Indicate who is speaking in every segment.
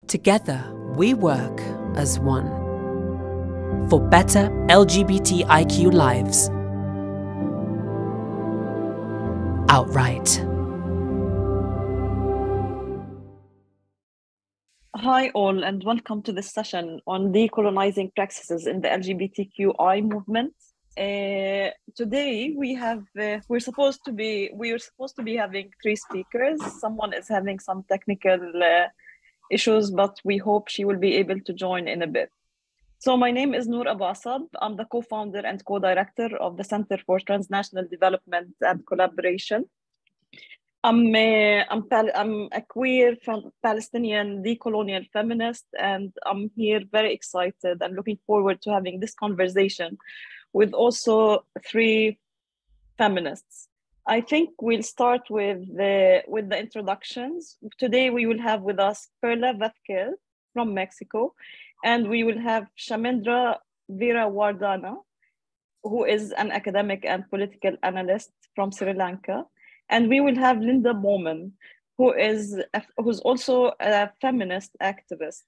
Speaker 1: Together, we work as one for better LGBTIQ lives. Outright.
Speaker 2: Hi all, and welcome to this session on decolonizing practices in the LGBTQI movement. Today we're supposed to be having three speakers. Someone is having some technical issues, but we hope she will be able to join in a bit. So my name is Noor Abu Asad. I'm the co-founder and co-director of the Center for Transnational Development and Collaboration. I'm a queer Palestinian decolonial feminist, and I'm here very excited and looking forward to having this conversation with also three feminists. I think we'll start with the introductions. Today we will have with us Perla Vazquez from Mexico, and we will have Shamendra Veerawardana, who is an academic and political analyst from Sri Lanka. And we will have Linda Bowman, who's also a feminist activist.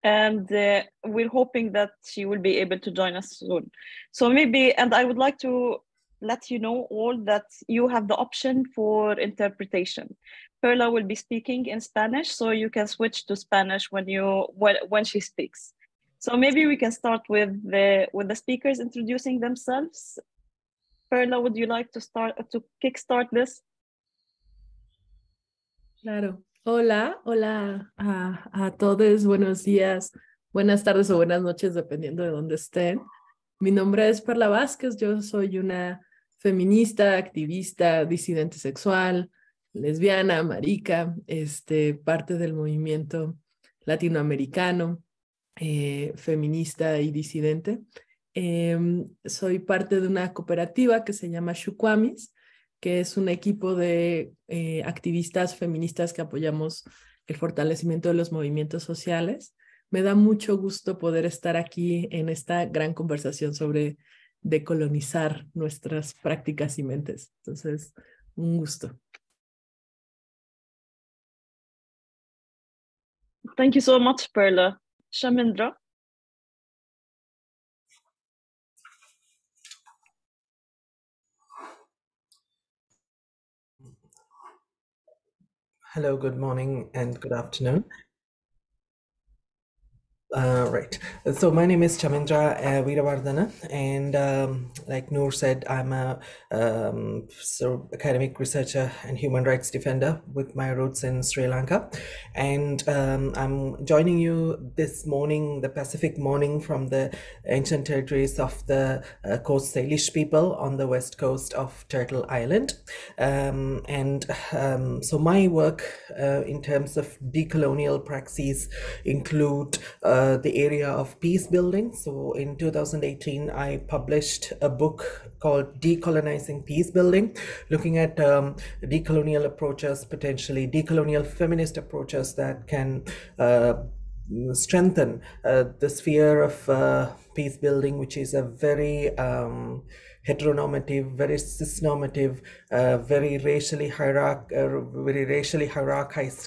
Speaker 2: And we're hoping that she will be able to join us soon. So and I would like to let you know all that you have the option for interpretation. Perla will be speaking in Spanish, so you can switch to Spanish when she speaks. So maybe we can start with the speakers introducing themselves. Perla, would you like to kickstart this?
Speaker 3: Claro. Hola a todos, buenos días, buenas tardes o buenas noches, dependiendo de dónde estén. Mi nombre es Perla Vázquez, yo soy una feminista, activista, disidente sexual, lesbiana, marica, parte del movimiento latinoamericano, feminista y disidente. Soy parte de una cooperativa que se llama Shuquamis, que es un equipo de activistas feministas que apoyamos el fortalecimiento de los movimientos sociales. Me da mucho gusto poder estar aquí en esta gran conversación sobre decolonizar nuestras prácticas y mentes. Entonces, un gusto.
Speaker 2: Thank you so much, Perla. Shamendra.
Speaker 4: Hello, good morning and good afternoon. Right. So my name is Chamendra Veerawardana, and like Noor said, I'm a academic researcher and human rights defender with my roots in Sri Lanka. And I'm joining you this morning, the Pacific morning, from the ancient territories of the Coast Salish people on the west coast of Turtle Island. So my work in terms of decolonial praxis include the area of peace building. So in 2018, I published a book called Decolonizing Peace Building, looking at decolonial approaches, potentially decolonial feminist approaches that can strengthen the sphere of peace building, which is a very heteronormative, very cisnormative, very racially hierarchized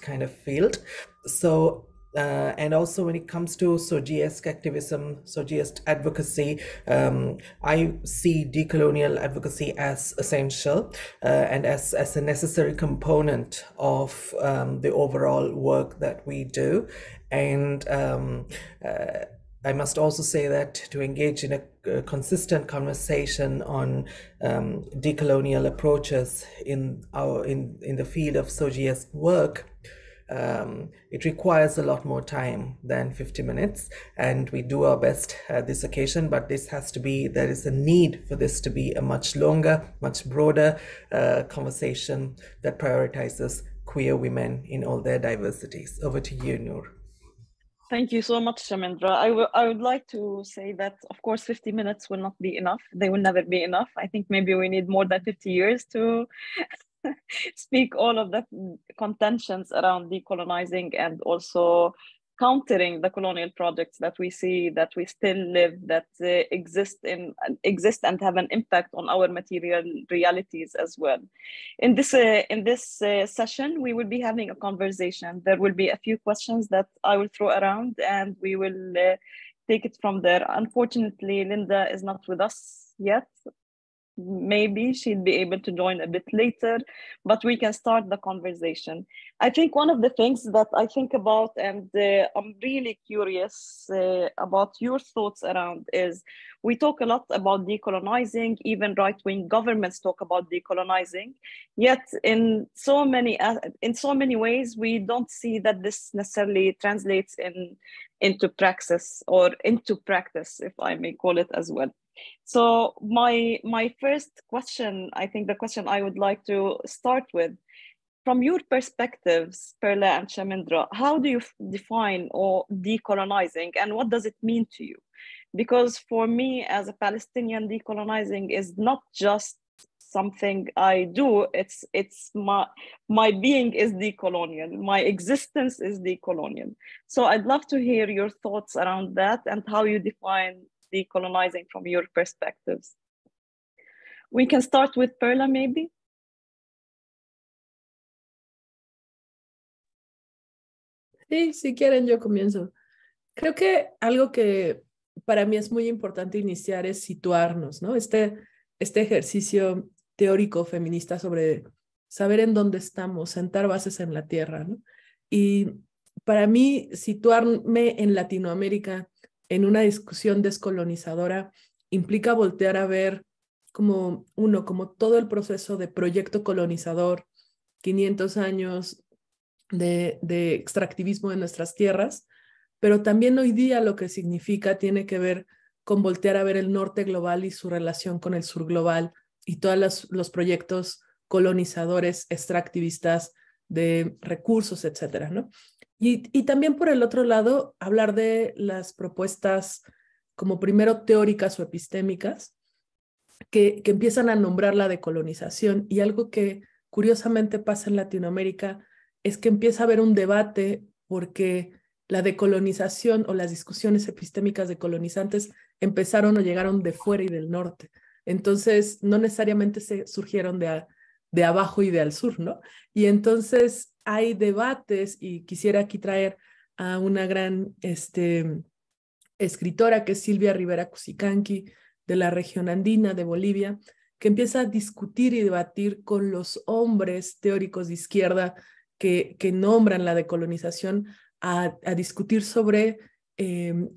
Speaker 4: kind of field. So and also when it comes to SOGIESC activism, SOGIESC advocacy, I see decolonial advocacy as essential and as a necessary component of the overall work that we do. And I must also say that to engage in a consistent conversation on decolonial approaches in the field of SOGIESC work, it requires a lot more time than 50 minutes, and we do our best at this occasion, but there is a need for this to be a much longer, much broader conversation that prioritizes queer women in all their diversities. Over to you, Noor.
Speaker 2: Thank you so much, Shamendra. I would like to say that, of course, 50 minutes will not be enough. They will never be enough. I think maybe we need more than 50 years to speak all of the contentions around decolonizing and also countering the colonial projects that we see, that we still live, that exist and have an impact on our material realities as well. In this session, we will be having a conversation. There will be a few questions that I will throw around, and we will take it from there. Unfortunately, Linda is not with us yet. Maybe she'll be able to join a bit later, but we can start the conversation. I think one of the things that I think about, and I'm really curious about your thoughts around, is we talk a lot about decolonizing, even right-wing governments talk about decolonizing, yet in so many ways, we don't see that this necessarily translates into praxis, or into practice, if I may call it as well. So my first question, I think the question I would like to start with, from your perspectives, Perla and Shamindra, how do you define or decolonizing, and what does it mean to you? Because for me, as a Palestinian, decolonizing is not just something I do, it's my being is decolonial, my existence is decolonial. So I'd love to hear your thoughts around that and how you define decolonizing from your perspectives. We can start with Perla, maybe.
Speaker 3: Sí, si quieren yo comienzo. Creo que algo que para mí es muy importante iniciar es situarnos, ¿no? Este ejercicio teórico feminista sobre saber en dónde estamos, sentar bases en la tierra, ¿no? Y para mí situarme en Latinoamérica en una discusión descolonizadora implica voltear a ver como todo el proceso de proyecto colonizador, 500 años de extractivismo de nuestras tierras, pero también hoy día lo que significa tiene que ver con voltear a ver el norte global y su relación con el sur global y todos los proyectos colonizadores, extractivistas de recursos, etcétera, ¿no? Y también por el otro lado, hablar de las propuestas como primero teóricas o epistémicas que empiezan a nombrar la decolonización. Y algo que curiosamente pasa en Latinoamérica es que empieza a haber un debate porque la decolonización o las discusiones epistémicas decolonizantes empezaron o llegaron de fuera y del norte. Entonces, no necesariamente surgieron de abajo y de al sur, ¿no? Y entonces hay debates, y quisiera aquí traer a una gran escritora que es Silvia Rivera Cusicanqui, de la región andina de Bolivia, que empieza a discutir y debatir con los hombres teóricos de izquierda que nombran la decolonización, a discutir sobre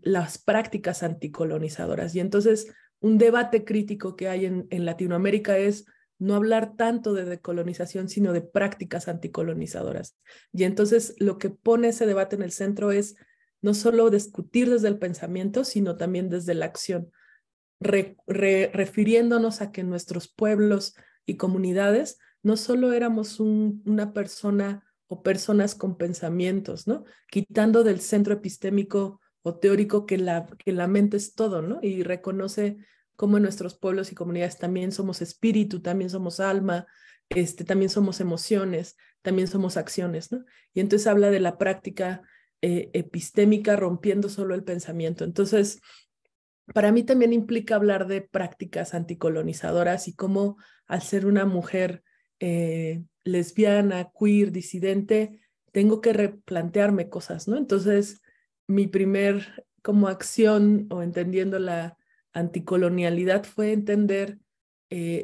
Speaker 3: las prácticas anticolonizadoras. Y entonces un debate crítico que hay en Latinoamérica es no hablar tanto de decolonización, sino de prácticas anticolonizadoras. Y entonces lo que pone ese debate en el centro es no solo discutir desde el pensamiento, sino también desde la acción, refiriéndonos a que nuestros pueblos y comunidades no solo éramos una persona o personas con pensamientos, ¿no? Quitando del centro epistémico o teórico que la mente es todo, ¿no? Y reconoce cómo en nuestros pueblos y comunidades también somos espíritu, también somos alma, también somos emociones, también somos acciones, ¿no? Y entonces habla de la práctica epistémica rompiendo solo el pensamiento. Entonces, para mí también implica hablar de prácticas anticolonizadoras y cómo al ser una mujer lesbiana, queer, disidente, tengo que replantearme cosas, ¿no? Entonces, mi primer como acción o entendiendo la anticolonialidad fue entender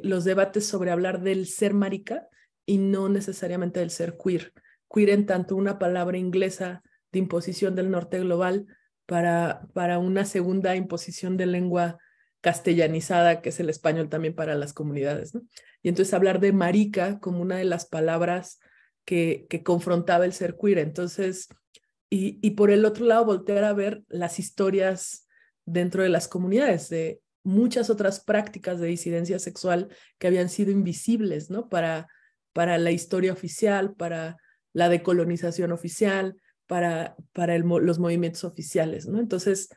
Speaker 3: los debates sobre hablar del ser marica y no necesariamente del ser queer. Queer en tanto una palabra inglesa de imposición del norte global para una segunda imposición de lengua castellanizada, que es el español también para las comunidades, ¿no? Y entonces hablar de marica como una de las palabras que confrontaba el ser queer. Entonces, y por el otro lado, voltear a ver las historias dentro de las comunidades, de muchas otras prácticas de disidencia sexual que habían sido invisibles, ¿no? Para la historia oficial, para la decolonización oficial, para los movimientos oficiales, ¿no? Entonces,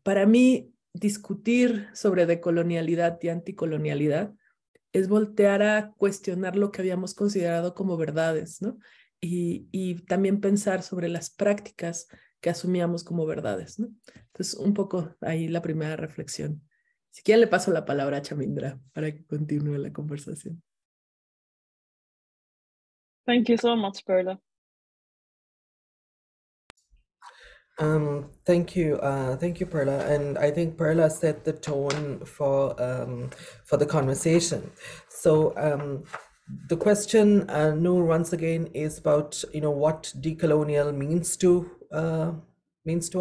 Speaker 3: para mí, discutir sobre decolonialidad y anticolonialidad es voltear a cuestionar lo que habíamos considerado como verdades, ¿no? Y también pensar sobre las prácticas que asumíamos como verdades, ¿no? Entonces, un poco ahí la primera reflexión. Si quieren, le paso la palabra a Chamindra para que continúe la conversación.
Speaker 2: Thank you so much, Perla.
Speaker 4: Thank you, Perla. And I think Perla set the tone for the conversation. So the question, Noor, once again, is about what decolonial means to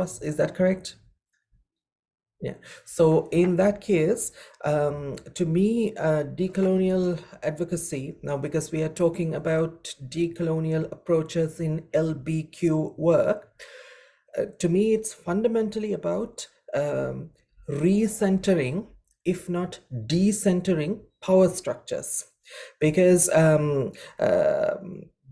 Speaker 4: us. Is that correct? Yeah. So in that case, to me, decolonial advocacy, now because we are talking about decolonial approaches in LBQ work, to me, it's fundamentally about recentering, if not decentering, power structures. Because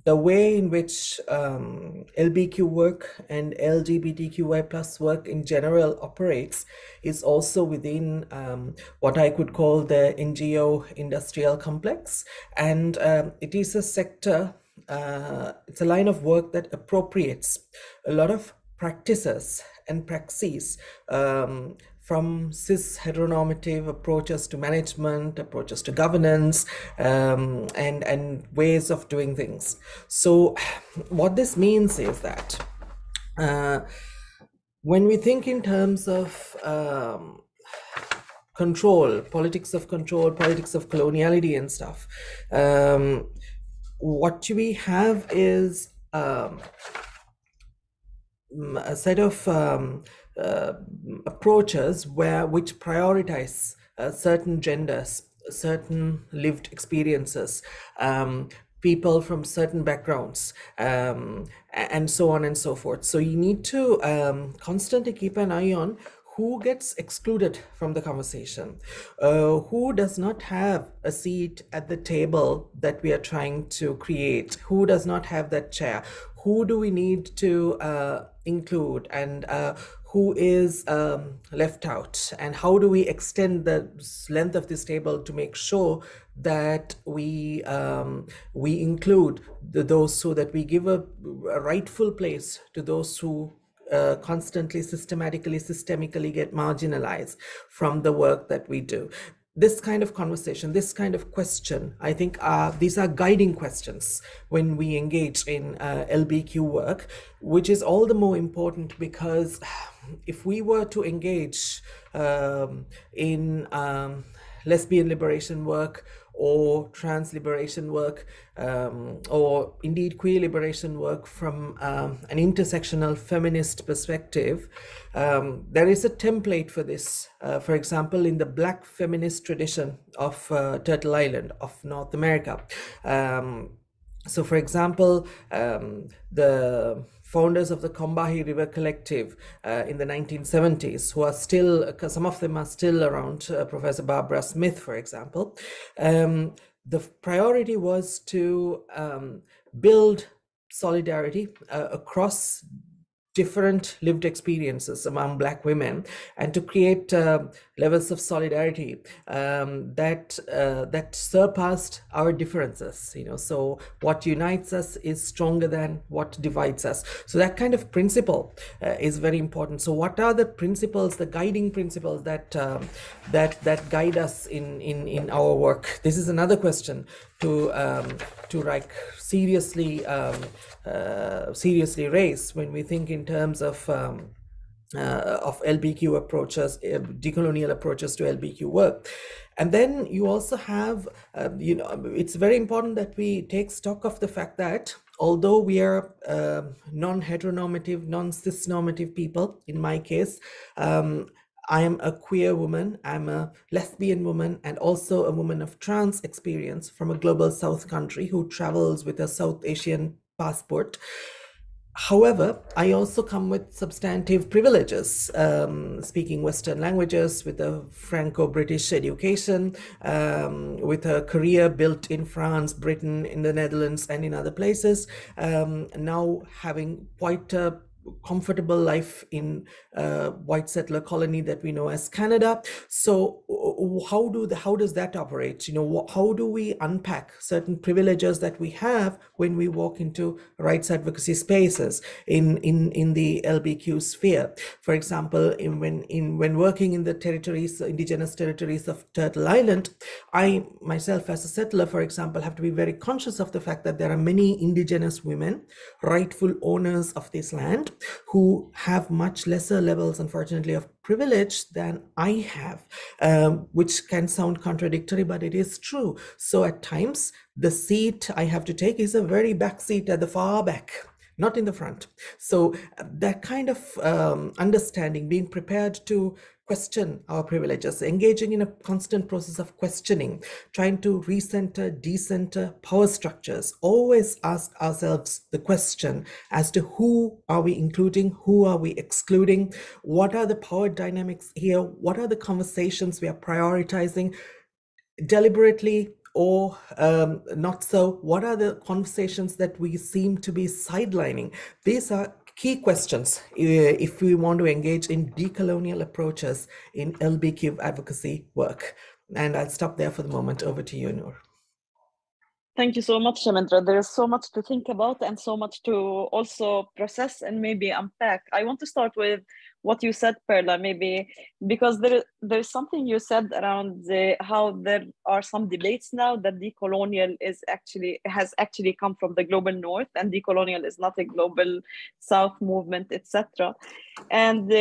Speaker 4: the way in which LBQ work and LGBTQI plus work in general operates is also within what I could call the NGO industrial complex. And it is a sector, it's a line of work that appropriates a lot of practices and praxis from cis heteronormative approaches to management, approaches to governance, and ways of doing things. So what this means is that when we think in terms of control, politics of coloniality and stuff, what we have is a set of approaches which prioritize certain genders, certain lived experiences, people from certain backgrounds, and so on and so forth. So you need to constantly keep an eye on who gets excluded from the conversation, who does not have a seat at the table that we are trying to create, who does not have that chair, who do we need to include, and who is left out, and how do we extend the length of this table to make sure that we include those, so that we give a rightful place to those who constantly, systemically get marginalized from the work that we do. This kind of conversation, this kind of question, I think these are guiding questions when we engage in LBQ work, which is all the more important because if we were to engage in lesbian liberation work or trans liberation work, or indeed queer liberation work from an intersectional feminist perspective, there is a template for this. For example, in the Black feminist tradition of Turtle Island of North America. So for example, the founders of the Combahee River Collective in the 1970s, who are still, some of them are still around, Professor Barbara Smith, for example, the priority was to build solidarity across different lived experiences among Black women, and to create levels of solidarity that surpassed our differences. So what unites us is stronger than what divides us. So that kind of principle is very important. So what are the principles, the guiding principles that guide us in our work? This is another question to seriously raise when we think in terms of LBQ approaches, decolonial approaches to LBQ work. And then you also have, it's very important that we take stock of the fact that although we are non-heteronormative, non-cis-normative people, in my case, I am a queer woman, I'm a lesbian woman, and also a woman of trans experience from a global South country who travels with a South Asian passport. However, I also come with substantive privileges, speaking Western languages, with a Franco-British education, with a career built in France, Britain, in the Netherlands, and in other places, now having quite a comfortable life in white settler colony that we know as Canada. So how does that operate? How do we unpack certain privileges that we have when we walk into rights advocacy spaces in the LBQ sphere? For example, when working in the indigenous territories of Turtle Island, I myself as a settler, for example, have to be very conscious of the fact that there are many indigenous women, rightful owners of this land, who have much lesser levels, unfortunately, of privilege than I have, which can sound contradictory, but it is true. So at times, the seat I have to take is a very back seat at the far back, not in the front. So that kind of understanding, being prepared to question our privileges, engaging in a constant process of questioning, trying to recenter, decenter power structures, always ask ourselves the question as to who are we including, who are we excluding, what are the power dynamics here, what are the conversations we are prioritizing deliberately or not so, what are the conversations that we seem to be sidelining. These are key questions if we want to engage in decolonial approaches in LBQ advocacy work. And I'll stop there for the moment. Over to you, Noor.
Speaker 2: Thank you so much, Shamendra. There is so much to think about and so much to also process and maybe unpack. I want to start with what you said, Perla, maybe because there's something you said around how there are some debates now that decolonial has actually come from the global north and decolonial is not a global south movement, etc. And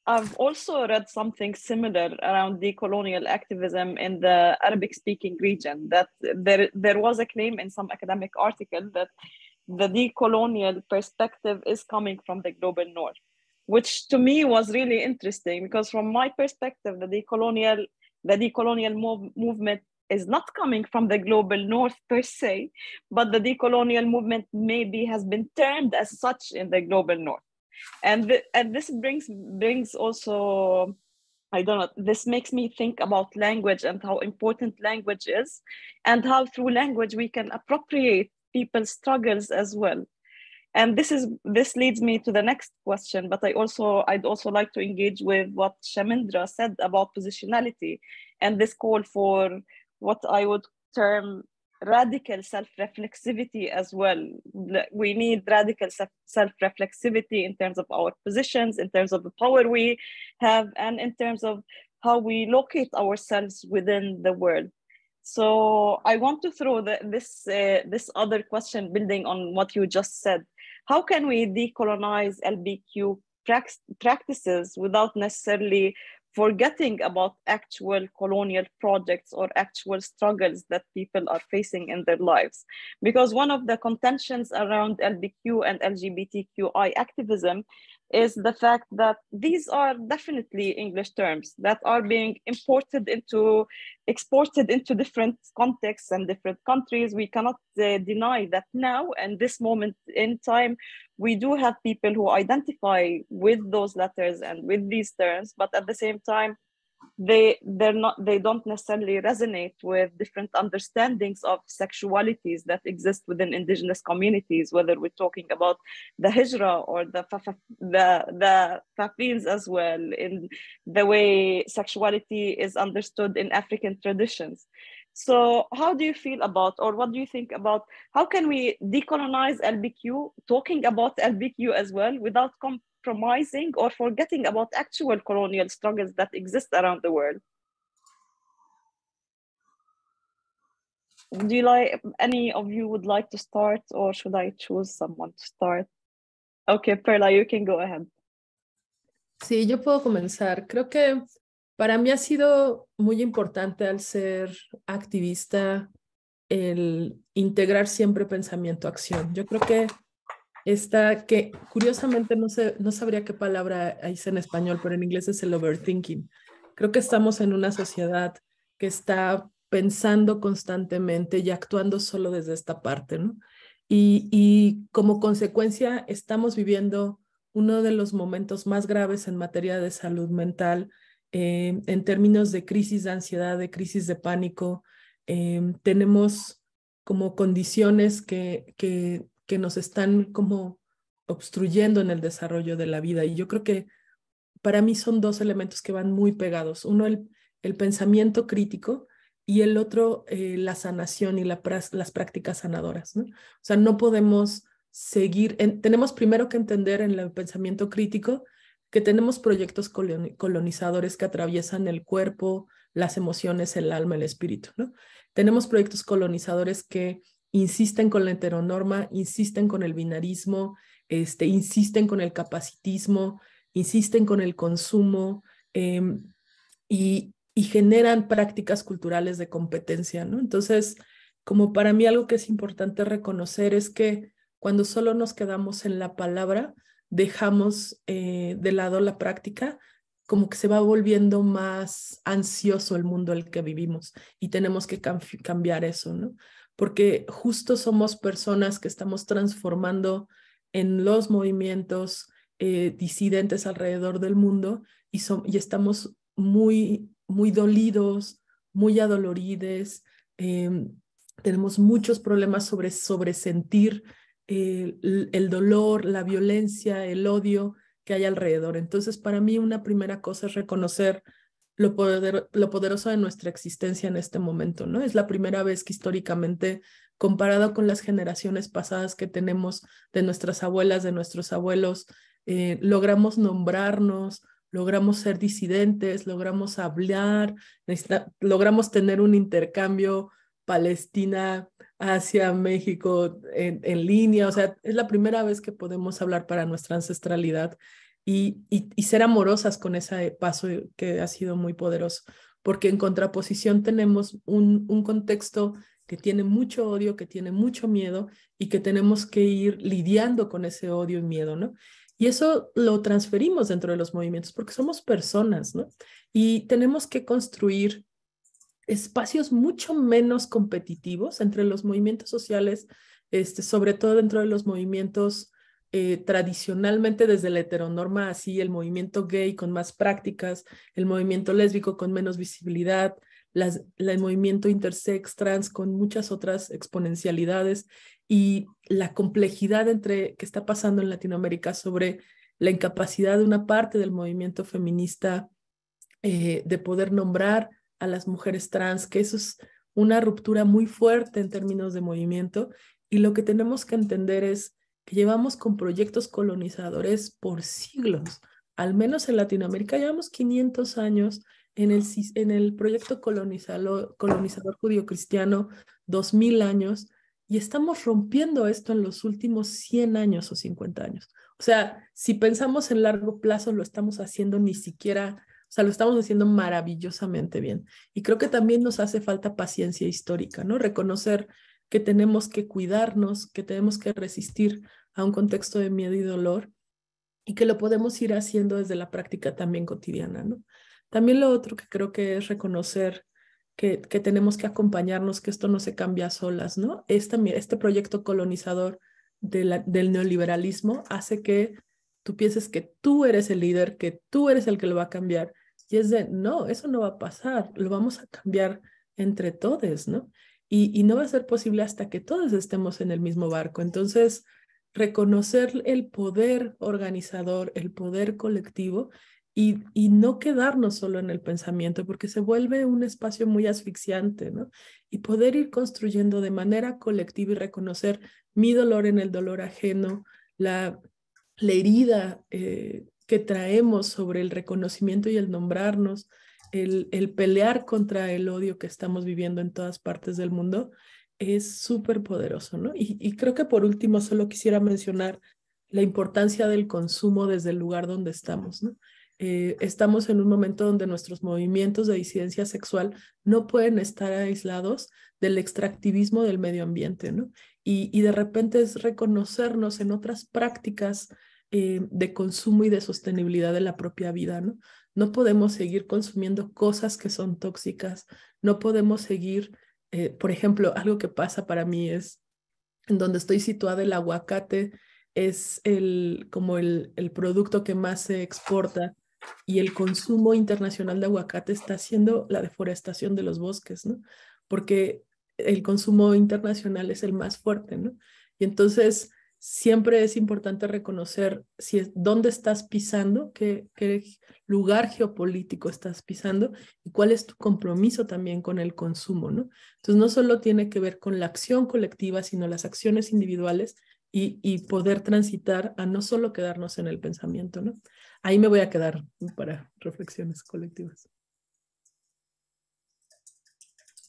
Speaker 2: I've also read something similar around decolonial activism in the Arabic-speaking region, that there was a claim in some academic article that the decolonial perspective is coming from the global north, which to me was really interesting because from my perspective, the decolonial movement is not coming from the global north per se, but the decolonial movement maybe has been termed as such in the global north. And this brings also, I don't know, this makes me think about language and how important language is and how through language we can appropriate people's struggles as well. And this leads me to the next question, but I'd also like to engage with what Shamendra said about positionality and this call for what I would term radical self-reflexivity as well. We need radical self-reflexivity in terms of our positions, in terms of the power we have, and in terms of how we locate ourselves within the world. So I want to throw this other question building on what you just said. How can we decolonize LBQ practices without necessarily forgetting about actual colonial projects or actual struggles that people are facing in their lives? Because one of the contentions around LBQ and LGBTQI activism is the fact that these are definitely English terms that are being exported into different contexts and different countries. We cannot deny that now, and this moment in time, we do have people who identify with those letters and with these terms, but at the same time, they don't necessarily resonate with different understandings of sexualities that exist within indigenous communities, whether we're talking about the hijra or the fafins as well, in the way sexuality is understood in African traditions. So how do you feel about, or what do you think about, how can we decolonize LBQ, talking about LBQ as well, without compromising or forgetting about actual colonial struggles that exist around the world? Do you like, any of you would like to start, or should I choose someone to start? Okay, Perla, you can go ahead.
Speaker 3: Sí, yo puedo comenzar. Creo que para mí ha sido muy importante al ser activista el integrar siempre pensamiento-acción. Yo creo que que curiosamente no sabría qué palabra dice en español, pero en inglés es el overthinking. Creo que estamos en una sociedad que está pensando constantemente y actuando solo desde esta parte, ¿no? Y como consecuencia estamos viviendo uno de los momentos más graves en materia de salud mental, en términos de crisis de ansiedad, de crisis de pánico. Tenemos como condiciones que nos están como obstruyendo en el desarrollo de la vida. Y yo creo que para mí son dos elementos que van muy pegados. Uno, el pensamiento crítico, y el otro, la sanación y las prácticas sanadoras, ¿no? O sea, no podemos seguir, tenemos primero que entender en el pensamiento crítico que tenemos proyectos colonizadores que atraviesan el cuerpo, las emociones, el alma, el espíritu, ¿no? Tenemos proyectos colonizadores que insisten con la heteronorma, insisten con el binarismo, insisten con el capacitismo, insisten con el consumo, y generan prácticas culturales de competencia, ¿no? Entonces, como para mí algo que es importante reconocer es que cuando solo nos quedamos en la palabra, dejamos de lado la práctica, como que se va volviendo más ansioso el mundo en el que vivimos y tenemos que cambiar eso, ¿no? Porque justo somos personas que estamos transformando en los movimientos disidentes alrededor del mundo y estamos muy, muy dolidos, muy adolorides, tenemos muchos problemas sobre sentir el dolor, la violencia, el odio que hay alrededor. Entonces, para mí una primera cosa es reconocer lo poderoso de nuestra existencia en este momento, ¿no? Es la primera vez que históricamente, comparado con las generaciones pasadas que tenemos de nuestras abuelas, de nuestros abuelos, logramos nombrarnos, logramos ser disidentes, logramos hablar, logramos tener un intercambio Palestina hacia México en línea. O sea, es la primera vez que podemos hablar para nuestra ancestralidad y ser amorosas con ese paso que ha sido muy poderoso, porque en contraposición tenemos un contexto que tiene mucho odio, que tiene mucho miedo y que tenemos que ir lidiando con ese odio y miedo, ¿no? Y eso lo transferimos dentro de los movimientos porque somos personas, ¿no? Y tenemos que construir espacios mucho menos competitivos entre los movimientos sociales, sobre todo dentro de los movimientos tradicionalmente desde la heteronorma, así el movimiento gay con más prácticas, el movimiento lésbico con menos visibilidad, el movimiento intersex, trans con muchas otras exponencialidades y la complejidad que está pasando en Latinoamérica sobre la incapacidad de una parte del movimiento feminista de poder nombrar a las mujeres trans, que eso es una ruptura muy fuerte en términos de movimiento, y lo que tenemos que entender es que llevamos con proyectos colonizadores por siglos, al menos en Latinoamérica llevamos 500 años en el proyecto colonizador judío-cristiano, 2000 años, y estamos rompiendo esto en los últimos 100 años o 50 años. O sea, si pensamos en largo plazo, lo estamos haciendo o sea, lo estamos haciendo maravillosamente bien. Y creo que también nos hace falta paciencia histórica, ¿no? Reconocer que tenemos que cuidarnos, que tenemos que resistir a un contexto de miedo y dolor y que lo podemos ir haciendo desde la práctica también cotidiana, ¿no? También lo otro que creo que es reconocer que tenemos que acompañarnos, que esto no se cambia a solas, ¿no? Este proyecto colonizador del neoliberalismo hace que tú pienses que tú eres el líder, que tú eres el que lo va a cambiar. Y es no, eso no va a pasar, lo vamos a cambiar entre todos, ¿no? Y no va a ser posible hasta que todos estemos en el mismo barco. Entonces, reconocer el poder organizador, el poder colectivo y no quedarnos solo en el pensamiento, porque se vuelve un espacio muy asfixiante, ¿no? Y poder ir construyendo de manera colectiva y reconocer mi dolor en el dolor ajeno, la herida que traemos sobre el reconocimiento y el nombrarnos, el pelear contra el odio que estamos viviendo en todas partes del mundo, es súper poderoso, ¿no? Y creo que por último solo quisiera mencionar la importancia del consumo desde el lugar donde estamos, ¿no? Estamos en un momento donde nuestros movimientos de disidencia sexual no pueden estar aislados del extractivismo del medio ambiente, ¿no? Y de repente es reconocernos en otras prácticas de consumo y de sostenibilidad de la propia vida, ¿no? No podemos seguir consumiendo cosas que son tóxicas, no podemos seguir, por ejemplo, algo que pasa para mí es, en donde estoy situada, el aguacate es como el producto que más se exporta y el consumo internacional de aguacate está haciendo la deforestación de los bosques, ¿no? Porque el consumo internacional es el más fuerte, ¿no? Y entonces siempre es importante reconocer dónde estás pisando, qué lugar geopolítico estás pisando y cuál es tu compromiso también con el consumo, ¿no? Entonces no solo tiene que ver con la acción colectiva, sino las acciones individuales y poder transitar a no solo quedarnos en el pensamiento, ¿no? Ahí me voy a quedar para reflexiones colectivas.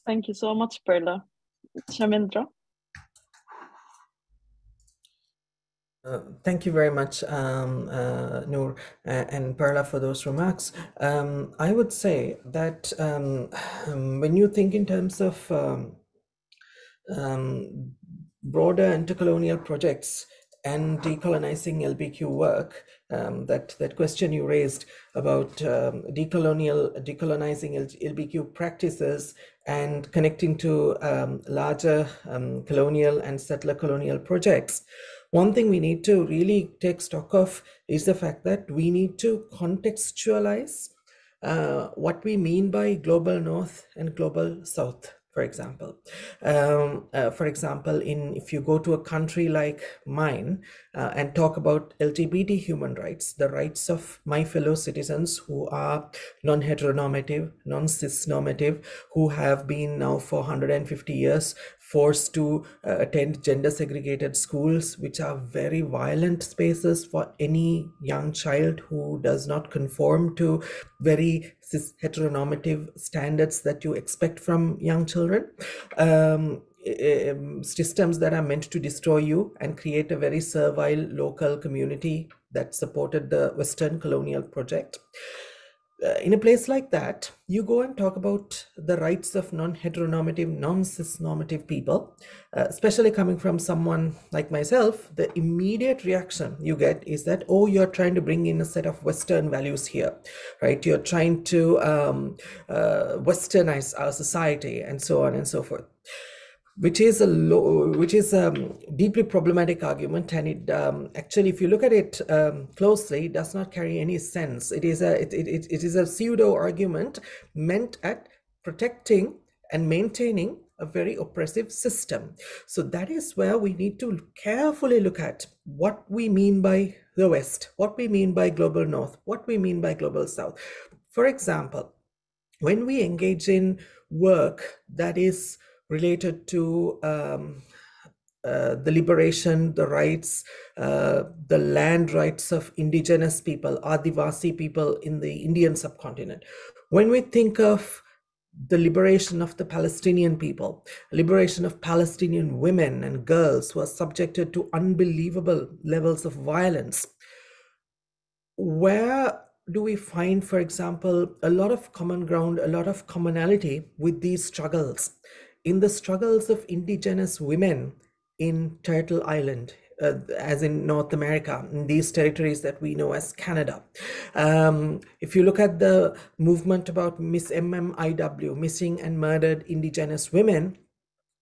Speaker 2: Thank you so much, Perla. Shamendra?
Speaker 4: Thank you very much, Noor and Perla, for those remarks. I would say that when you think in terms of broader intercolonial projects and decolonizing LBQ work, that question you raised about decolonizing LBQ practices and connecting to larger colonial and settler colonial projects. One thing we need to really take stock of is the fact that we need to contextualize what we mean by global North and global South. For example, if you go to a country like mine and talk about LGBT human rights, the rights of my fellow citizens who are non-heteronormative, non-cis-normative, who have been now for 150 years forced to attend gender segregated schools, which are very violent spaces for any young child who does not conform to very cis heteronormative standards that you expect from young children. Systems that are meant to destroy you and create a very servile local community that supported the Western colonial project. In a place like that, you go and talk about the rights of non-heteronormative, non-cis-normative people, especially coming from someone like myself. The immediate reaction you get is that, oh, you're trying to bring in a set of Western values here, right? You're trying to Westernize our society and so on and so forth. Which is a deeply problematic argument, and it actually, if you look at it closely, it does not carry any sense. It is a pseudo argument meant at protecting and maintaining a very oppressive system. So that is where we need to carefully look at what we mean by the West, what we mean by global North, what we mean by global South. For example, when we engage in work that is related to the liberation, the rights, the land rights of indigenous people, Adivasi people in the Indian subcontinent. When we think of the liberation of the Palestinian people, liberation of Palestinian women and girls who are subjected to unbelievable levels of violence, where do we find, for example, a lot of common ground, a lot of commonality with these struggles? In the struggles of indigenous women in Turtle Island, as in North America, in these territories that we know as Canada. If you look at the movement about Miss MMIW, missing and murdered indigenous women,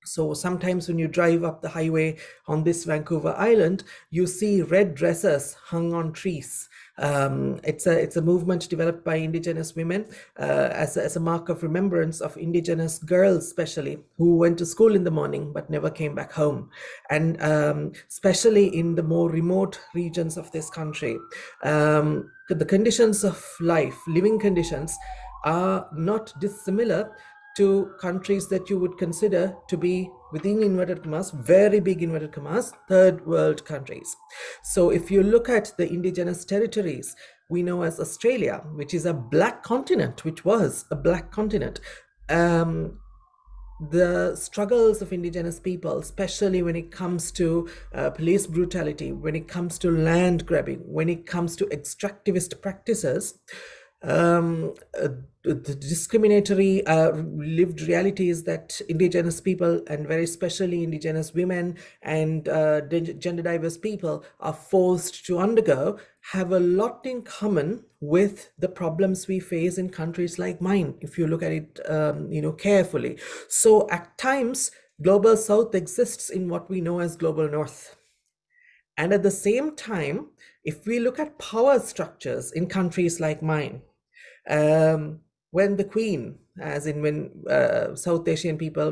Speaker 4: so sometimes when you drive up the highway on this Vancouver Island, you see red dresses hung on trees. It's a movement developed by indigenous women as a mark of remembrance of indigenous girls, especially who went to school in the morning but never came back home, and especially in the more remote regions of this country, the conditions of life, living conditions, are not dissimilar to countries that you would consider to be, within inverted commas, very big inverted commas, third world countries. So if you look at the indigenous territories we know as Australia, which is a black continent, which was a black continent, the struggles of indigenous people, especially when it comes to police brutality, when it comes to land grabbing, when it comes to extractivist practices, the discriminatory lived realities that indigenous people, and very especially indigenous women and gender diverse people, are forced to undergo, have a lot in common with the problems we face in countries like mine, if you look at it carefully. So at times, global South exists in what we know as global North. And at the same time, if we look at power structures in countries like mine, when the Queen, as in when South Asian people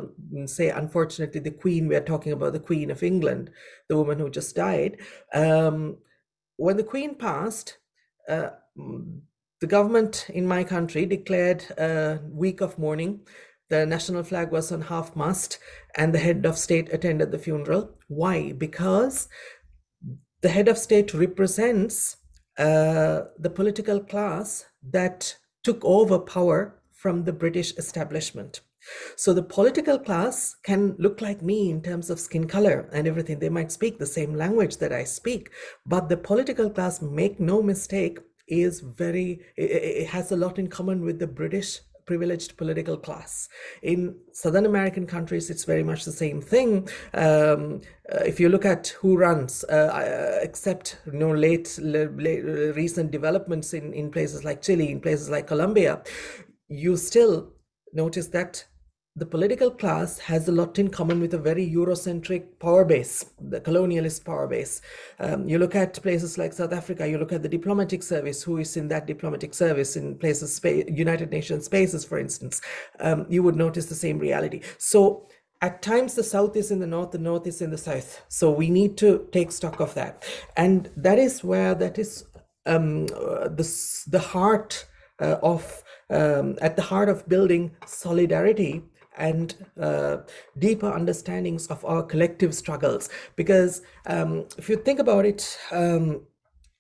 Speaker 4: say, unfortunately, the Queen, we are talking about the Queen of England, the woman who just died. When the Queen passed, the government in my country declared a week of mourning. The national flag was on half-mast, and the head of state attended the funeral. Why? Because the head of state represents the political class that took over power from the British establishment. So the political class can look like me in terms of skin color and everything. They might speak the same language that I speak, but the political class, make no mistake, it has a lot in common with the British privileged political class. In Southern American countries, it's very much the same thing. If you look at who runs, except recent developments in places like Chile, in places like Colombia, you still notice that the political class has a lot in common with a very Eurocentric power base, the colonialist power base. You look at places like South Africa, you look at the diplomatic service, who is in that diplomatic service in places, United Nations spaces, for instance, you would notice the same reality. So at times the South is in the North is in the South. So we need to take stock of that. And that is where that is the heart at the heart of building solidarity and deeper understandings of our collective struggles. Because if you think about it,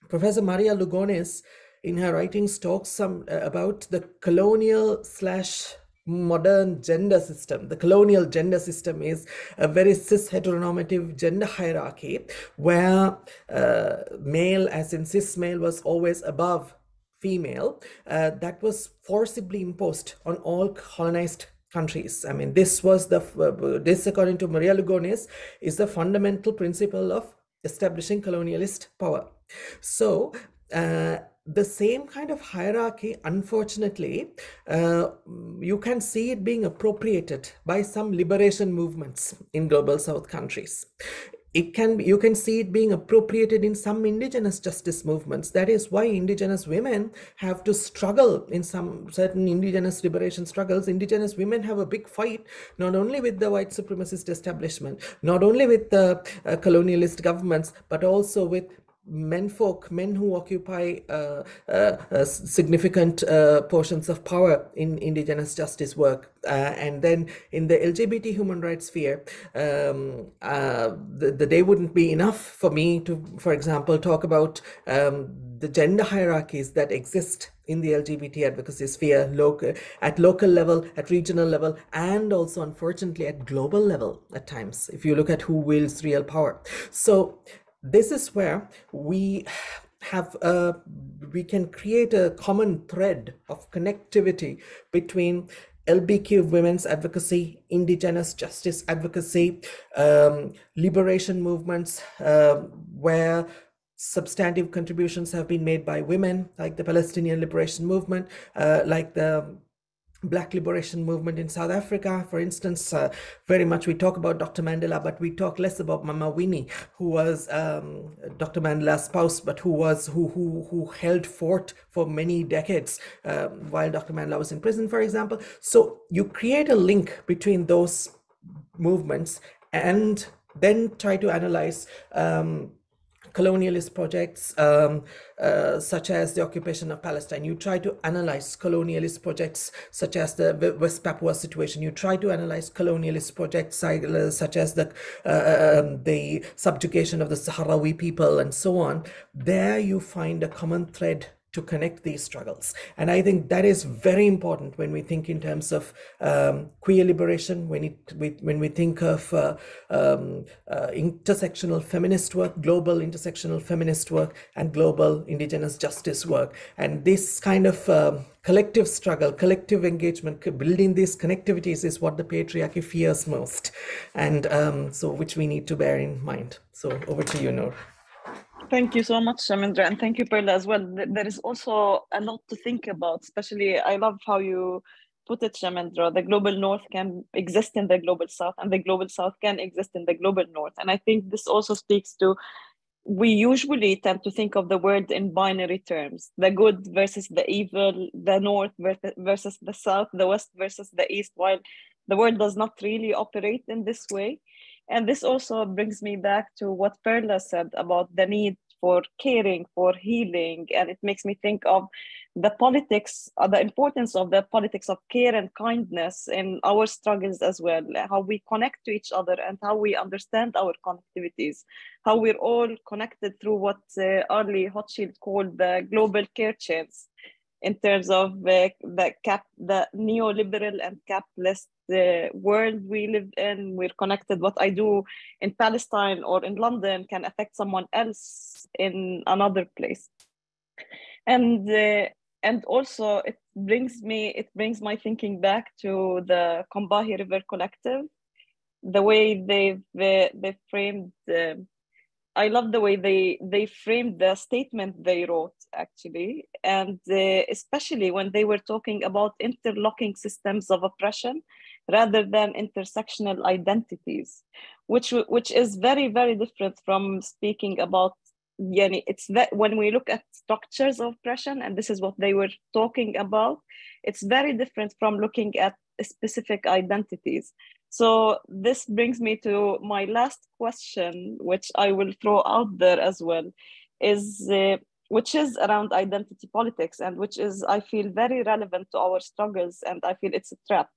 Speaker 4: Professor Maria Lugones, in her writings, talks about the colonial / modern gender system. The colonial gender system is a very cis heteronormative gender hierarchy where male, as in cis male, was always above female. That was forcibly imposed on all colonized countries. I mean, this, according to Maria Lugones, is the fundamental principle of establishing colonialist power. So the same kind of hierarchy, unfortunately, you can see it being appropriated by some liberation movements in global South countries. You can see it being appropriated in some indigenous justice movements. That is why indigenous women have to struggle in some certain indigenous liberation struggles. Indigenous women have a big fight, not only with the white supremacist establishment, not only with the colonialist governments, but also with men who occupy significant portions of power in indigenous justice work. And then in the LGBT human rights sphere, the day wouldn't be enough for me to, for example, talk about the gender hierarchies that exist in the LGBT advocacy sphere, at local level, at regional level, and also, unfortunately, at global level at times, if you look at who wields real power. So this is where we can create a common thread of connectivity between LBQ women's advocacy, indigenous justice advocacy, liberation movements, where substantive contributions have been made by women, like the Palestinian Liberation Movement, like the Black Liberation Movement in South Africa, for instance. Very much we talk about Dr. Mandela, but we talk less about Mama Winnie, who was Dr. Mandela's spouse, but who held fort for many decades while Dr. Mandela was in prison, for example. So you create a link between those movements and then try to analyze colonialist projects such as the occupation of Palestine. You try to analyze colonialist projects such as the West Papua situation. You try to analyze colonialist projects such as the subjugation of the Sahrawi people and so on. There you find a common thread to connect these struggles. And I think that is very important when we think in terms of queer liberation, when we think of intersectional feminist work, global intersectional feminist work, and global indigenous justice work. And this kind of collective struggle, collective engagement, building these connectivities is what the patriarchy fears most. And so which we need to bear in mind. So over to you, Noor.
Speaker 2: Thank you so much, Shamindra, and thank you, Perla, as well. There is also a lot to think about, especially I love how you put it, Shamindra. The global north can exist in the global south, and the global south can exist in the global north. And I think this also speaks to we usually tend to think of the world in binary terms, the good versus the evil, the north versus the south, the west versus the east, while the world does not really operate in this way. And this also brings me back to what Perla said about the need for caring, for healing. And it makes me think of the politics, the importance of the politics of care and kindness in our struggles as well, how we connect to each other and how we understand our connectivities, how we're all connected through what Arlie Hochschild called the global care chains, in terms of the neoliberal and capitalist world we live in. We're connected. What I do in Palestine or in London can affect someone else in another place. And also it brings my thinking back to the Combahee River Collective, the way they've framed. I love the way they framed the statement they wrote, actually, and especially when they were talking about interlocking systems of oppression rather than intersectional identities, which is very, very different from speaking about. It's that when we look at structures of oppression, and this is what they were talking about, it's very different from looking at specific identities. So this brings me to my last question, which I will throw out there as well, which is around identity politics, and which is, I feel, very relevant to our struggles, and I feel it's a trap.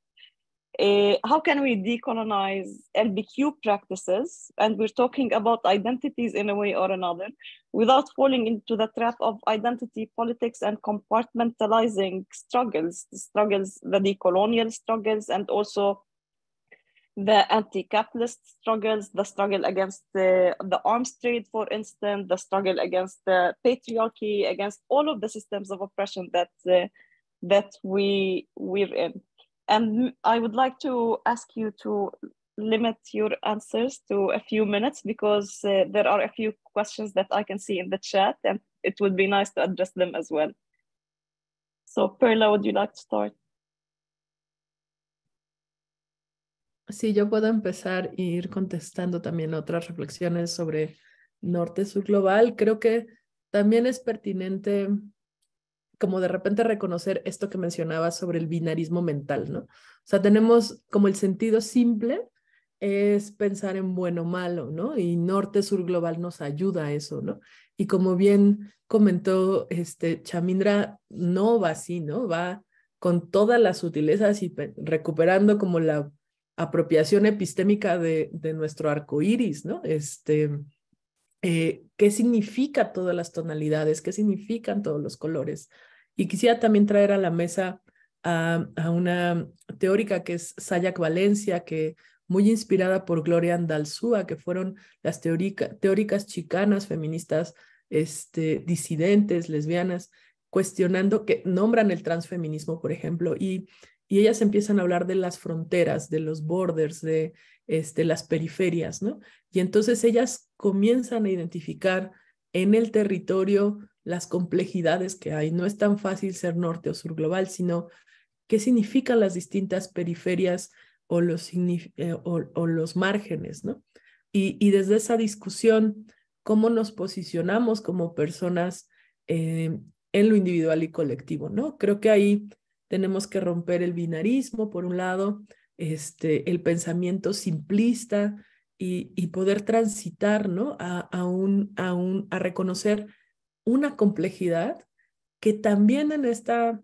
Speaker 2: How can we decolonize LBQ practices, and we're talking about identities in a way or another, without falling into the trap of identity politics and compartmentalizing struggles, the decolonial struggles, and also the anti-capitalist struggles, the struggle against the arms trade, for instance, the struggle against the patriarchy, against all of the systems of oppression that we're in. And I would like to ask you to limit your answers to a few minutes, because there are a few questions that I can see in the chat, and it would be nice to address them as well. So Perla, would you like to start?
Speaker 3: Sí, yo puedo empezar e ir contestando también otras reflexiones sobre norte-sur global. Creo que también es pertinente como de repente reconocer esto que mencionaba sobre el binarismo mental, ¿no? O sea, tenemos como el sentido simple es pensar en bueno o malo, ¿no? Y norte-sur global nos ayuda a eso, ¿no? Y como bien comentó Chamindra, no va así, ¿no? Va con todas las sutilezas y recuperando como la apropiación epistémica de nuestro arco iris, ¿no? ¿Qué significa todas las tonalidades? ¿Qué significan todos los colores? Y quisiera también traer a la mesa a una teórica que es Sayak Valencia, que muy inspirada por Gloria Andalzúa, que fueron las teóricas chicanas, feministas, disidentes, lesbianas, cuestionando, que nombran el transfeminismo, por ejemplo, y ellas empiezan a hablar de las fronteras, de los borders, de las periferias, ¿no? Y entonces ellas comienzan a identificar en el territorio las complejidades que hay. No es tan fácil ser norte o sur global, sino qué significan las distintas periferias o los márgenes, ¿no? Y desde esa discusión, cómo nos posicionamos como personas en lo individual y colectivo, ¿no? Creo que ahí tenemos que romper el binarismo, por un lado, el pensamiento simplista y poder transitar, ¿no? A reconocer una complejidad que también en esta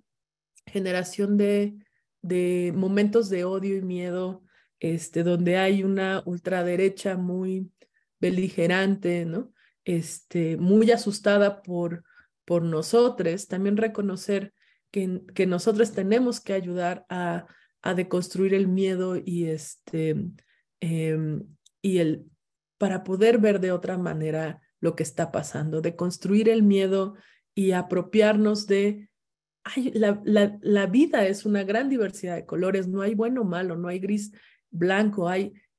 Speaker 3: generación de momentos de odio y miedo, donde hay una ultraderecha muy beligerante, ¿no? Muy asustada por nosotros, también reconocer que nosotros tenemos que ayudar a deconstruir el miedo para poder ver de otra manera lo que está pasando, de construir el miedo y apropiarnos de la vida es una gran diversidad de colores, no hay bueno o malo, no hay gris, blanco,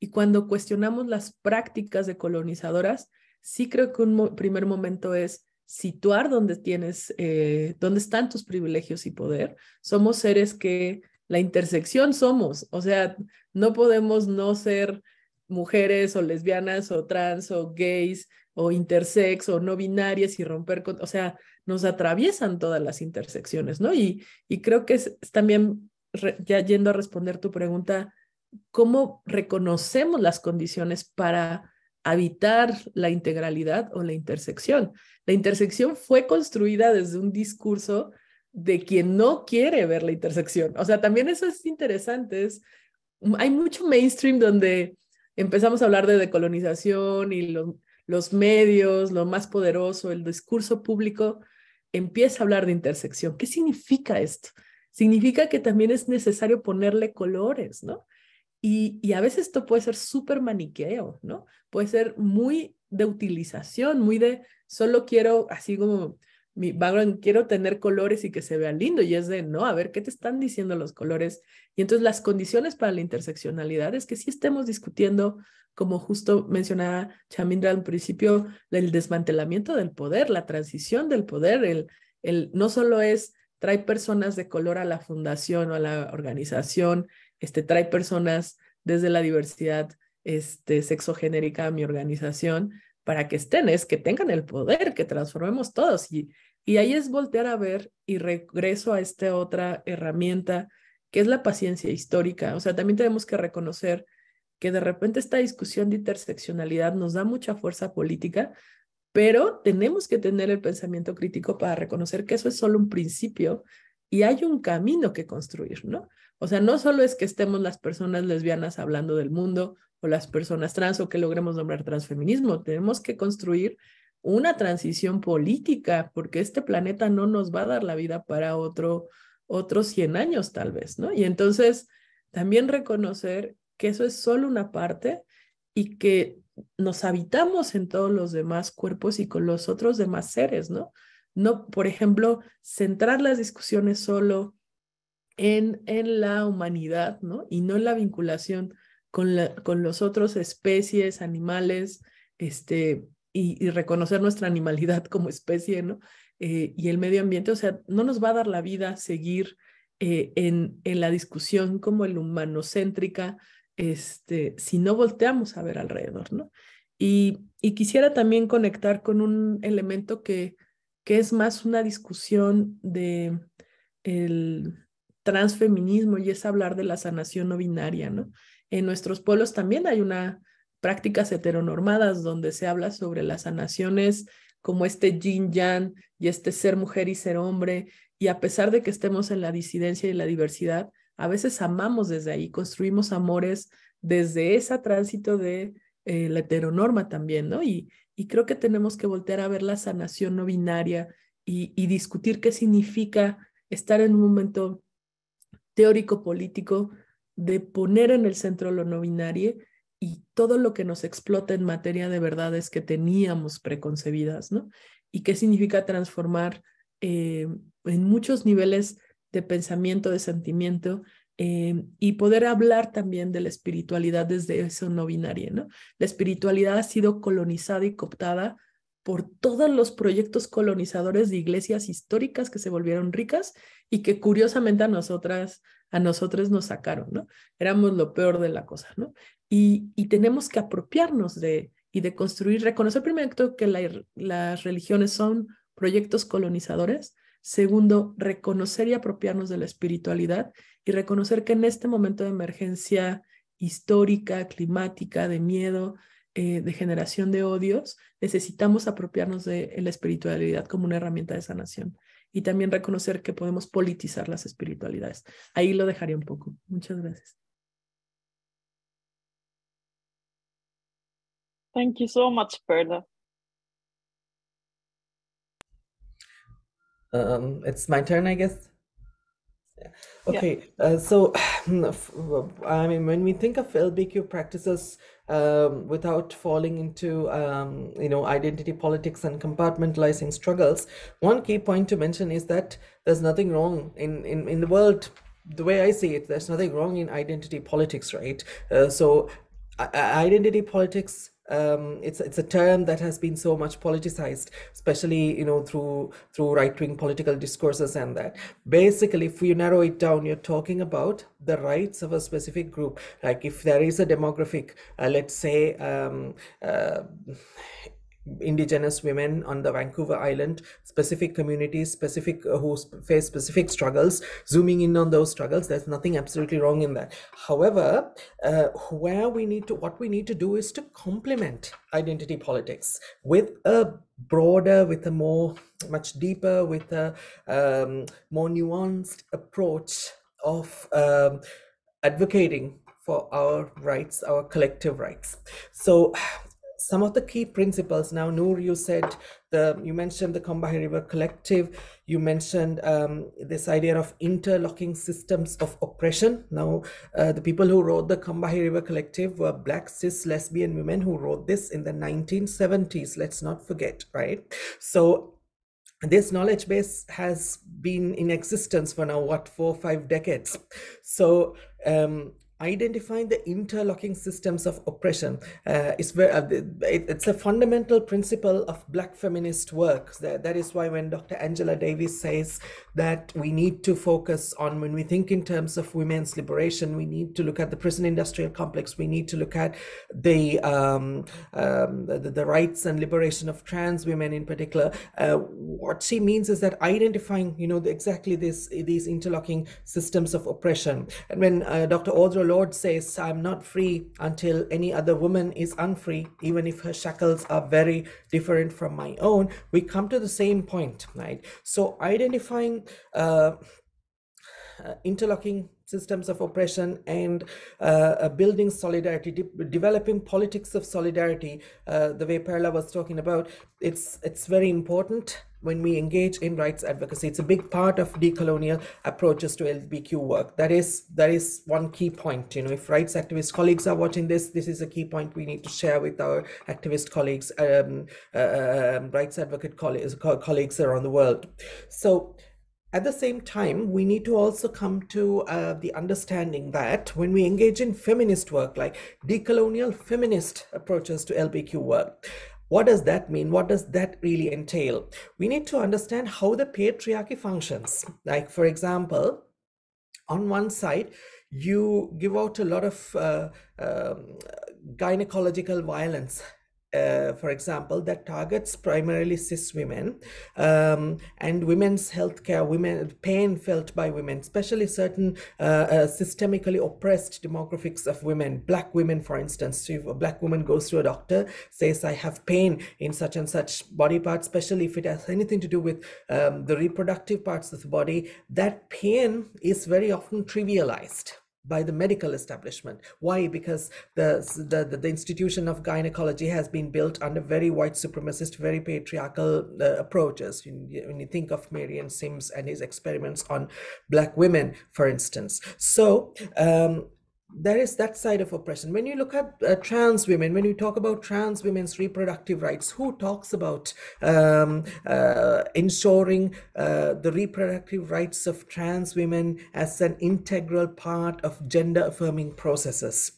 Speaker 3: y cuando cuestionamos las prácticas decolonizadoras, sí creo que un primer momento es situar dónde están tus privilegios y poder. Somos seres que la intersección somos, o sea, no podemos no ser mujeres o lesbianas o trans o gays o intersex o no binarias y romper con, o sea, nos atraviesan todas las intersecciones, ¿no? Y creo que es también, ya yendo a responder tu pregunta, ¿cómo reconocemos las condiciones para habitar la integralidad o la intersección? La intersección fue construida desde un discurso de quien no quiere ver la intersección. O sea, también eso es interesante. Hay mucho mainstream donde empezamos a hablar de decolonización y los medios, lo más poderoso, el discurso público empieza a hablar de intersección. ¿Qué significa esto? Significa que también es necesario ponerle colores, ¿no? Y a veces esto puede ser súper maniqueo, ¿no? Puede ser muy de utilización, muy de solo quiero, así como mi background, quiero tener colores y que se vea lindo. Y es de, no, a ver, ¿qué te están diciendo los colores? Y entonces las condiciones para la interseccionalidad es que sí estemos discutiendo, como justo mencionaba Chamindra al principio, el desmantelamiento del poder, la transición del poder, no solo es trae personas de color a la fundación o a la organización, trae personas desde la diversidad sexogenérica a mi organización para que estén, es que tengan el poder, que transformemos todos. Y ahí es voltear a ver y regreso a esta otra herramienta que es la paciencia histórica. O sea, también tenemos que reconocer que de repente esta discusión de interseccionalidad nos da mucha fuerza política, pero tenemos que tener el pensamiento crítico para reconocer que eso es solo un principio y hay un camino que construir, ¿no? O sea, no solo es que estemos las personas lesbianas hablando del mundo o las personas trans o que logremos nombrar transfeminismo, tenemos que construir una transición política porque este planeta no nos va a dar la vida para otros 100 años tal vez, ¿no? Y entonces también reconocer que eso es solo una parte y que nos habitamos en todos los demás cuerpos y con los otros demás seres, ¿no? No, por ejemplo, centrar las discusiones solo en la humanidad, ¿no? Y no en la vinculación con los otros especies, animales, y reconocer nuestra animalidad como especie, ¿no? Y el medio ambiente, o sea, no nos va a dar la vida seguir en la discusión como el humanocéntrica, si no volteamos a ver alrededor, ¿no? Y quisiera también conectar con un elemento que es más una discusión de el transfeminismo y es hablar de la sanación no binaria, ¿no? En nuestros pueblos también hay prácticas heteronormadas donde se habla sobre las sanaciones como yin-yang y ser mujer y ser hombre, y a pesar de que estemos en la disidencia y la diversidad, a veces amamos desde ahí, construimos amores desde ese tránsito de la heteronorma también, ¿no? Y creo que tenemos que voltear a ver la sanación no binaria y discutir qué significa estar en un momento teórico-político de poner en el centro lo no binario y todo lo que nos explota en materia de verdades que teníamos preconcebidas, ¿no? Y qué significa transformar en muchos niveles de pensamiento, de sentimiento, y poder hablar también de la espiritualidad desde eso no binario, ¿no? La espiritualidad ha sido colonizada y cooptada por todos los proyectos colonizadores de iglesias históricas que se volvieron ricas y que curiosamente a nosotros nos sacaron, ¿no? Éramos lo peor de la cosa, ¿no? Y tenemos que apropiarnos y de construir, reconocer primero que las religiones son proyectos colonizadores. Segundo, reconocer y apropiarnos de la espiritualidad y reconocer que en este momento de emergencia histórica, climática, de miedo, de generación de odios, necesitamos apropiarnos de la espiritualidad como una herramienta de sanación y también reconocer que podemos politizar las espiritualidades. Ahí lo dejaría un poco. Muchas gracias.
Speaker 2: Thank you so much, Perla.
Speaker 4: It's my turn, I guess. Okay, so I mean, when we think of LBQ practices, without falling into identity politics and compartmentalizing struggles, one key point to mention is that there's nothing wrong in the world. The way I see it, there's nothing wrong in identity politics, right? So identity politics, it's a term that has been so much politicized, especially through right-wing political discourses, and that basically, if you narrow it down, you're talking about the rights of a specific group. Like if there is a demographic, let's say indigenous women on the Vancouver Island, specific communities, who face specific struggles, zooming in on those struggles. There's nothing absolutely wrong in that. However, what we need to do is to complement identity politics with a broader, with a much deeper, with a more nuanced approach of advocating for our rights, our collective rights. So some of the key principles now, Noor, you mentioned the Combahee River Collective, you mentioned this idea of interlocking systems of oppression. Now, the people who wrote the Combahee River Collective were Black cis lesbian women who wrote this in the 1970s, let's not forget, right? So this knowledge base has been in existence for now, 4 or 5 decades. So identifying the interlocking systems of oppression is it's a fundamental principle of Black feminist work. That is why when Dr. Angela Davis says that we need to focus on, when we think in terms of women's liberation, we need to look at the prison industrial complex, we need to look at the rights and liberation of trans women in particular. What she means is that identifying, exactly these interlocking systems of oppression. And when Dr. Audre Lorde says, I'm not free until any other woman is unfree, even if her shackles are very different from my own, we come to the same point, right? So identifying interlocking systems of oppression and building solidarity, developing politics of solidarity, the way Perla was talking about, it's very important when we engage in rights advocacy. It's a big part of decolonial approaches to LGBTQ work. That is one key point. If rights activist colleagues are watching this is a key point we need to share with our activist colleagues, rights advocate colleagues around the world. So at the same time, we need to also come to the understanding that when we engage in feminist work, like decolonial feminist approaches to LGBTQ work, what does that mean? What does that really entail? We need to understand how the patriarchy functions. Like, for example, on one side, you give out a lot of gynecological violence, for example, that targets primarily cis women, and women's healthcare, pain felt by women, especially certain systemically oppressed demographics of women, Black women, for instance. If a Black woman goes to a doctor, says, I have pain in such and such body part, especially if it has anything to do with the reproductive parts of the body, that pain is very often trivialized by the medical establishment. Why? Because the institution of gynecology has been built under very white supremacist, very patriarchal approaches. When you think of Marion Sims and his experiments on Black women, for instance. So there is that side of oppression. When you look at trans women, when you talk about trans women's reproductive rights, who talks about ensuring the reproductive rights of trans women as an integral part of gender affirming processes?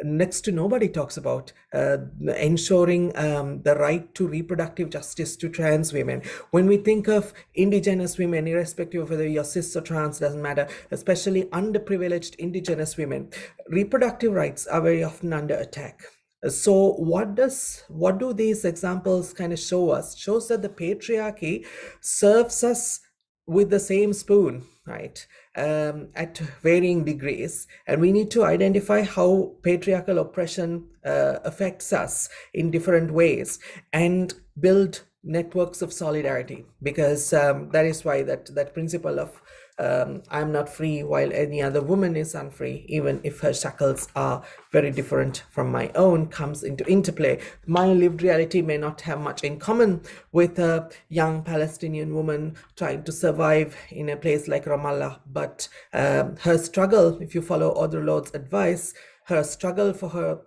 Speaker 4: Next to nobody talks about ensuring the right to reproductive justice to trans women. When we think of indigenous women, irrespective of whether you're cis or trans, doesn't matter, especially underprivileged indigenous women, reproductive rights are very often under attack. So what do these examples kind of show us? Shows that the patriarchy serves us with the same spoon, right? At varying degrees, and we need to identify how patriarchal oppression affects us in different ways and build networks of solidarity, because that is why that principle of I'm not free while any other woman is unfree, even if her shackles are very different from my own, comes into interplay. My lived reality may not have much in common with a young Palestinian woman trying to survive in a place like Ramallah, but her struggle, if you follow Audre Lorde's advice, her struggle for her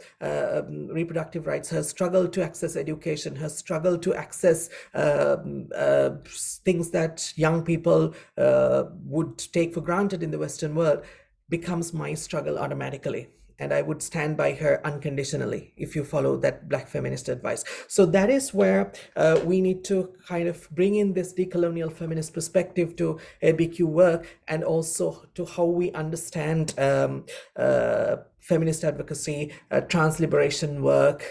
Speaker 4: reproductive rights, her struggle to access education, her struggle to access things that young people would take for granted in the Western world, becomes my struggle automatically. and I would stand by her unconditionally if you follow that Black feminist advice. So that is where we need to kind of bring in this decolonial feminist perspective to LGBTQ work, and also to how we understand feminist advocacy, trans liberation work,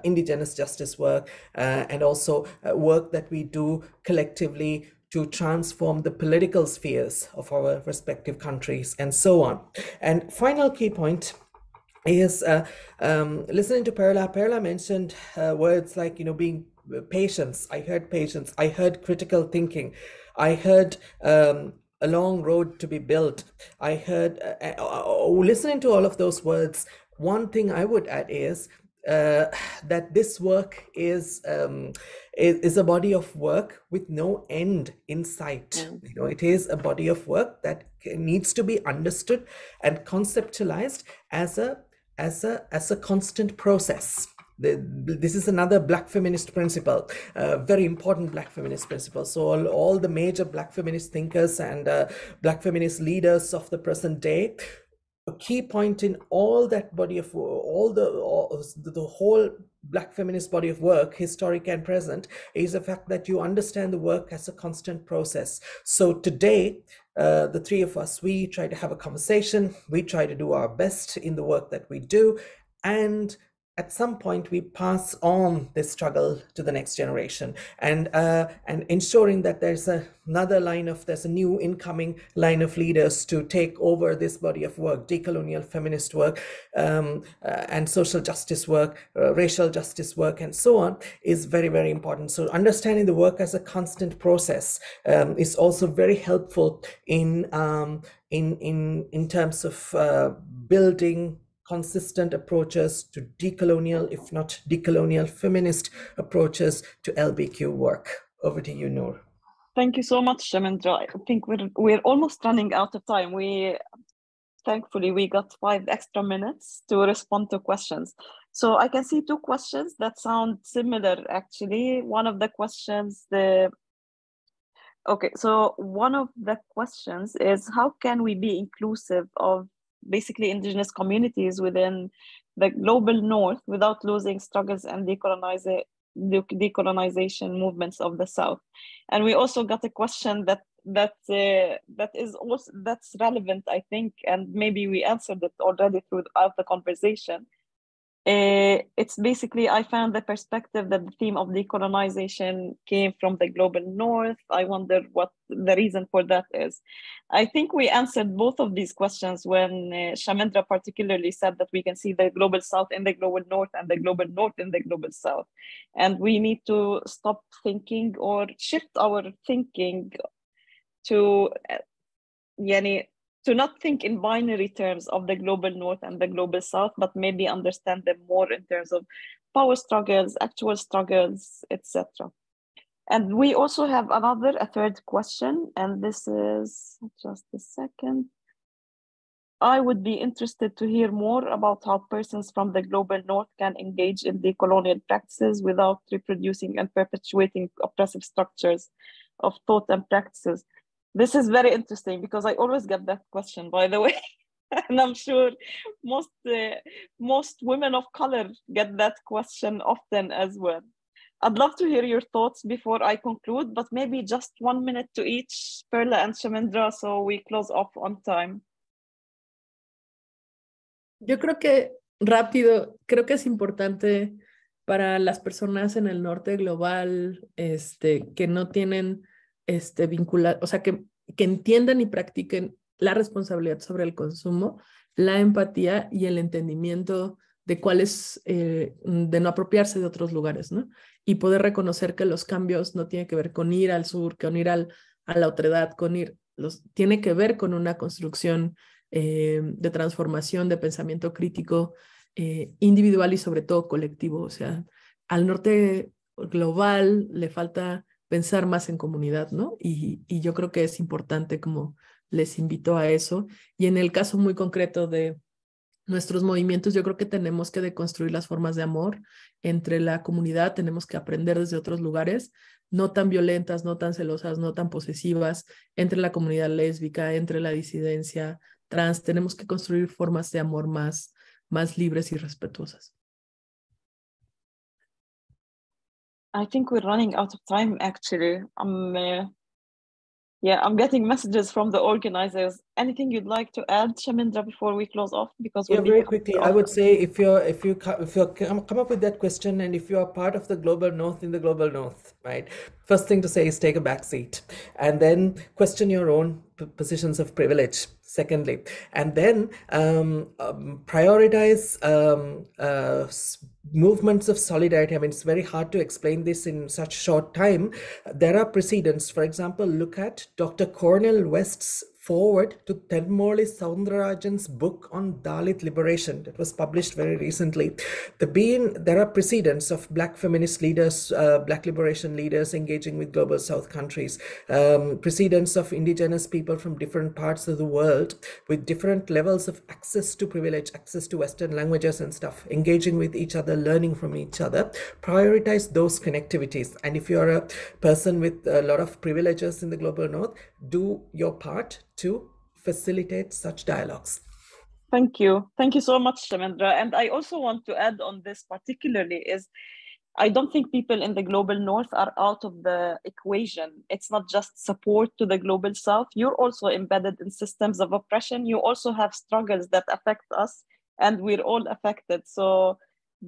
Speaker 4: indigenous justice work, and also work that we do collectively to transform the political spheres of our respective countries, and so on. And final key point is listening to Perla. Perla mentioned words like, being patience. I heard patience. I heard critical thinking. I heard a long road to be built. I heard, listening to all of those words, one thing I would add is that this work is a body of work with no end in sight. It is a body of work that needs to be understood and conceptualized as a constant process. This is another Black feminist principle, very important Black feminist principle. So all the major Black feminist thinkers and Black feminist leaders of the present day, a key point in all that body of the whole Black feminist body of work, historic and present, is the fact that you understand the work as a constant process. So today, the three of us, we try to have a conversation, we try to do our best in the work that we do, and at some point we pass on this struggle to the next generation, and ensuring that there's a new incoming line of leaders to take over this body of work, decolonial feminist work, and social justice work, racial justice work, and so on, is very, very important. So understanding the work as a constant process is also very helpful in terms of building consistent approaches to decolonial, if not decolonial feminist approaches to LGBTQ work. Over to you, Noor.
Speaker 2: Thank you so much, Shamendra. I think we're almost running out of time. Thankfully we got 5 extra minutes to respond to questions. So I can see 2 questions that sound similar, actually. One of the questions, so one of the questions is, how can we be inclusive of basically indigenous communities within the global north without losing struggles and decolonization movements of the south? And we also got a question that's relevant, I think, and maybe we answered it already throughout the conversation. It's basically, I found the perspective that the theme of decolonization came from the global north. I wonder what the reason for that is. I think we answered both of these questions when Shamendra particularly said that we can see the global south in the global north and the global north in the global south. And we need to stop thinking or shift our thinking to not think in binary terms of the global north and the global south, but maybe understand them more in terms of power struggles, actual struggles, etc. And we also have a third question, and this is, just a second. I would be interested to hear more about how persons from the global north can engage in decolonial practices without reproducing and perpetuating oppressive structures of thought and practices. This is very interesting because I always get that question, by the way. And I'm sure most women of color get that question often as well. I'd love to hear your thoughts before I conclude, but maybe just 1 minute to each, Perla and Shamendra, so we close off on time.
Speaker 3: Yo creo que, rápido, creo que es importante para las personas en el norte global que no tienen o sea, que entiendan y practiquen la responsabilidad sobre el consumo, la empatía y el entendimiento de cuál es, de no apropiarse de otros lugares, ¿no? Y poder reconocer que los cambios no tienen que ver con ir al sur, con ir a la otredad, tiene que ver con una construcción de transformación, de pensamiento crítico, individual y sobre todo colectivo. O sea, al norte global le falta pensar más en comunidad, ¿no? Y yo creo que es importante, como les invito a eso. Y en el caso muy concreto de nuestros movimientos, yo creo que tenemos que deconstruir las formas de amor entre la comunidad, tenemos que aprender desde otros lugares, no tan violentas, no tan celosas, no tan posesivas, entre la comunidad lésbica, entre la disidencia trans, tenemos que construir formas de amor más más libres y respetuosas.
Speaker 2: I think we're running out of time, actually. I'm getting messages from the organizers. Anything you'd like to add, Shamindra, before we close off? Because
Speaker 4: Yeah,
Speaker 2: we'll
Speaker 4: very
Speaker 2: be
Speaker 4: quickly, I would say if you come up with that question, and if you are part of the global north in the global north, right? First thing to say is take a back seat, and then question your own positions of privilege. Secondly, and then prioritize movements of solidarity. I mean, it's very hard to explain this in such short time. There are precedents. For example, look at Dr. Cornel West's forward to Thenmozhi Soundarajan's book on Dalit liberation that was published very recently. There are precedents of Black feminist leaders, Black liberation leaders engaging with global South countries, precedents of indigenous people from different parts of the world with different levels of access to privilege, access to Western languages and stuff, engaging with each other, learning from each other. Prioritize those connectivities. And if you're a person with a lot of privileges in the global north, do your part to facilitate such dialogues.
Speaker 2: Thank you. Thank you so much, Shamindra. And I also want to add on this particularly is I don't think people in the global north are out of the equation. It's not just support to the global south. You're also embedded in systems of oppression. You also have struggles that affect us, and we're all affected. So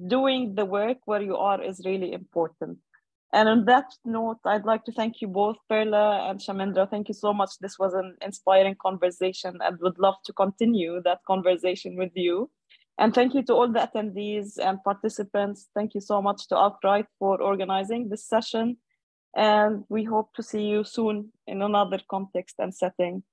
Speaker 2: doing the work where you are is really important. And on that note, I'd like to thank you both, Perla and Shamindra. Thank you so much. This was an inspiring conversation and would love to continue that conversation with you. And thank you to all the attendees and participants. Thank you so much to Outright for organizing this session. And we hope to see you soon in another context and setting.